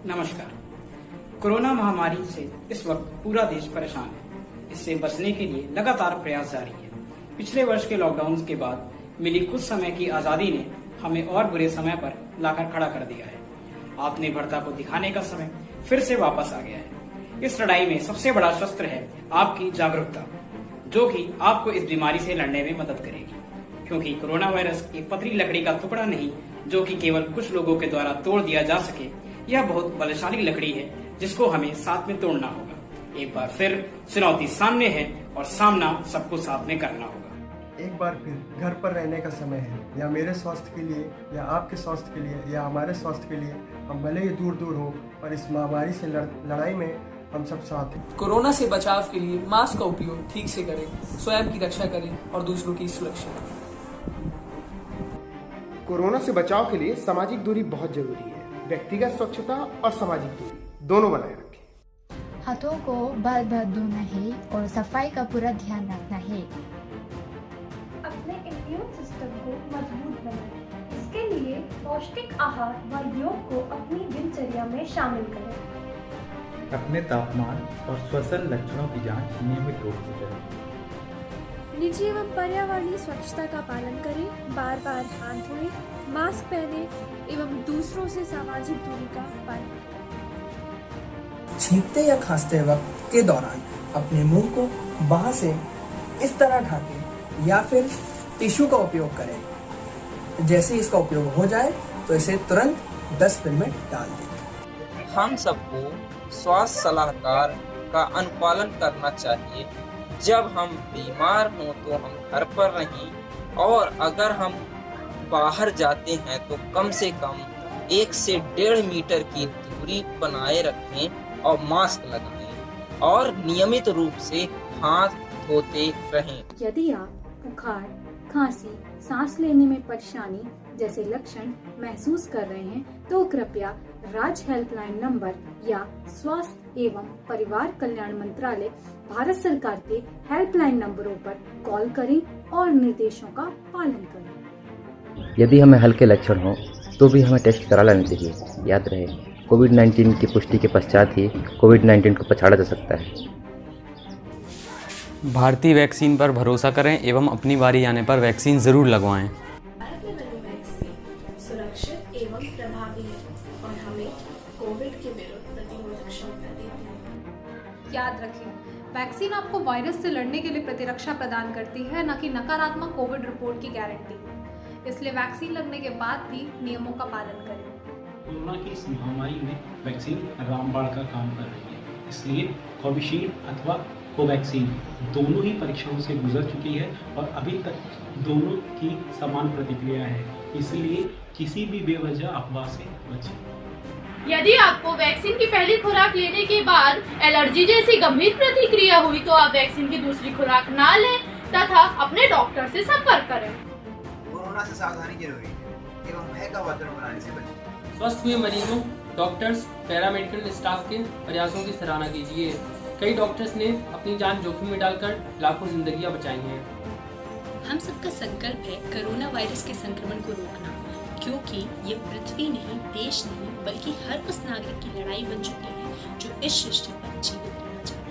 नमस्कार। कोरोना महामारी से इस वक्त पूरा देश परेशान है। इससे बचने के लिए लगातार प्रयास जारी है। पिछले वर्ष के लॉकडाउन के बाद मिली कुछ समय की आजादी ने हमें और बुरे समय पर लाकर खड़ा कर दिया है। आत्मनिर्भरता को दिखाने का समय फिर से वापस आ गया है। इस लड़ाई में सबसे बड़ा शस्त्र है आपकी जागरूकता, जो कि आपको इस बीमारी से लड़ने में मदद करेगी। क्योंकि कोरोना वायरस एक पतली लकड़ी का टुकड़ा नहीं, जो कि केवल कुछ लोगों के द्वारा तोड़ दिया जा सके। यह बहुत बलशाली लकड़ी है, जिसको हमें साथ में तोड़ना होगा। एक बार फिर चुनौती सामने है और सामना सबको साथ में करना होगा। एक बार फिर घर पर रहने का समय है, या मेरे स्वास्थ्य के लिए, या आपके स्वास्थ्य के लिए, या हमारे स्वास्थ्य के लिए। हम भले ही दूर दूर हो, पर इस महामारी से लड़ाई में हम सब साथ हैं। कोरोना से बचाव के लिए मास्क का उपयोग ठीक से करें, स्वयं की रक्षा करें और दूसरों की सुरक्षा करें। कोरोना से बचाव के लिए सामाजिक दूरी बहुत जरूरी है। व्यक्तिगत स्वच्छता और सामाजिक दूरी दोनों बनाए रखें। हाथों को बार बार धोना है और सफाई का पूरा ध्यान रखना है। अपने इम्यून सिस्टम को मजबूत बनाएं। इसके लिए पौष्टिक आहार व योग को अपनी दिनचर्या में शामिल करें। अपने तापमान और श्वसन लक्षणों की जांच नियमित रूप से करें। निजी एवं पर्यावरणीय स्वच्छता का पालन करें, बार बार हाथ धोएं, मास्क पहने एवं दूसरों से सामाजिक दूरी का पालन करें। छींकते या खांसते वक्त के दौरान अपने मुंह को बाहर से इस तरह ढकें या फिर टिश्यू का उपयोग करें। जैसे इसका उपयोग हो जाए तो इसे तुरंत डस्टबिन में डाल दें। हम सबको स्वास्थ्य सलाहकार का अनुपालन करना चाहिए। जब हम बीमार हों तो हम घर पर रहें, और अगर हम बाहर जाते हैं तो कम से कम 1 से 1.5 मीटर की दूरी बनाए रखें और मास्क लगाएं और नियमित रूप से हाथ धोते रहें। यदि आप बुखार, खांसी, सांस लेने में परेशानी जैसे लक्षण महसूस कर रहे हैं तो कृपया राज्य हेल्पलाइन नंबर या स्वास्थ्य एवं परिवार कल्याण मंत्रालय भारत सरकार के हेल्पलाइन नंबरों पर कॉल करें और निर्देशों का पालन करें। यदि हमें हल्के लक्षण हो तो भी हमें टेस्ट करा लेना चाहिए। याद रहे, कोविड-19 की पुष्टि के पश्चात ही कोविड-19 को पछाड़ा जा सकता है। भारतीय वैक्सीन पर भरोसा करें एवं अपनी बारी आने पर वैक्सीन जरूर लगवाएं। भारत में बनी वैक्सीन सुरक्षित एवं प्रभावी है और हमें कोविड के विरुद्ध प्रतिरोधक क्षमता देती है। याद रखें, वैक्सीन आपको वायरस से लड़ने के लिए प्रतिरक्षा प्रदान करती है, न कि नकारात्मक कोविड रिपोर्ट की गारंटी। इसलिए वैक्सीन लगने के बाद भी नियमों का पालन करें। कोरोना की इस महामारी में वैक्सीन रामबाण का काम कर रही है, इसलिए कोविशील्ड अथवा कोवैक्सीन दोनों ही परीक्षाओं से गुजर चुकी है और अभी तक दोनों की समान प्रतिक्रिया है। इसलिए किसी भी बेवजह अफवाह से बचें। यदि आपको वैक्सीन की पहली खुराक लेने के बाद एलर्जी जैसी गंभीर प्रतिक्रिया हुई तो आप वैक्सीन की दूसरी खुराक ना लें तथा अपने डॉक्टर से संपर्क करें। कोरोना से सावधानी जरूरी है एवं भय का वातावरण बनाने से बचें। स्वस्थ हुए मरीजों, डॉक्टर्स, पैरामेडिकल स्टाफ के प्रयासों की सराहना कीजिए। कई डॉक्टर्स ने अपनी जान जोखिम में डालकर लाखों जिंदगियां बचाई हैं। हम सबका संकल्प है कोरोना वायरस के संक्रमण को रोकना, क्योंकि ये पृथ्वी नहीं, देश नहीं, बल्कि हर उस नागरिक की लड़ाई बन चुकी है जो इस सृष्टि पर जीवित रहना चाहता है।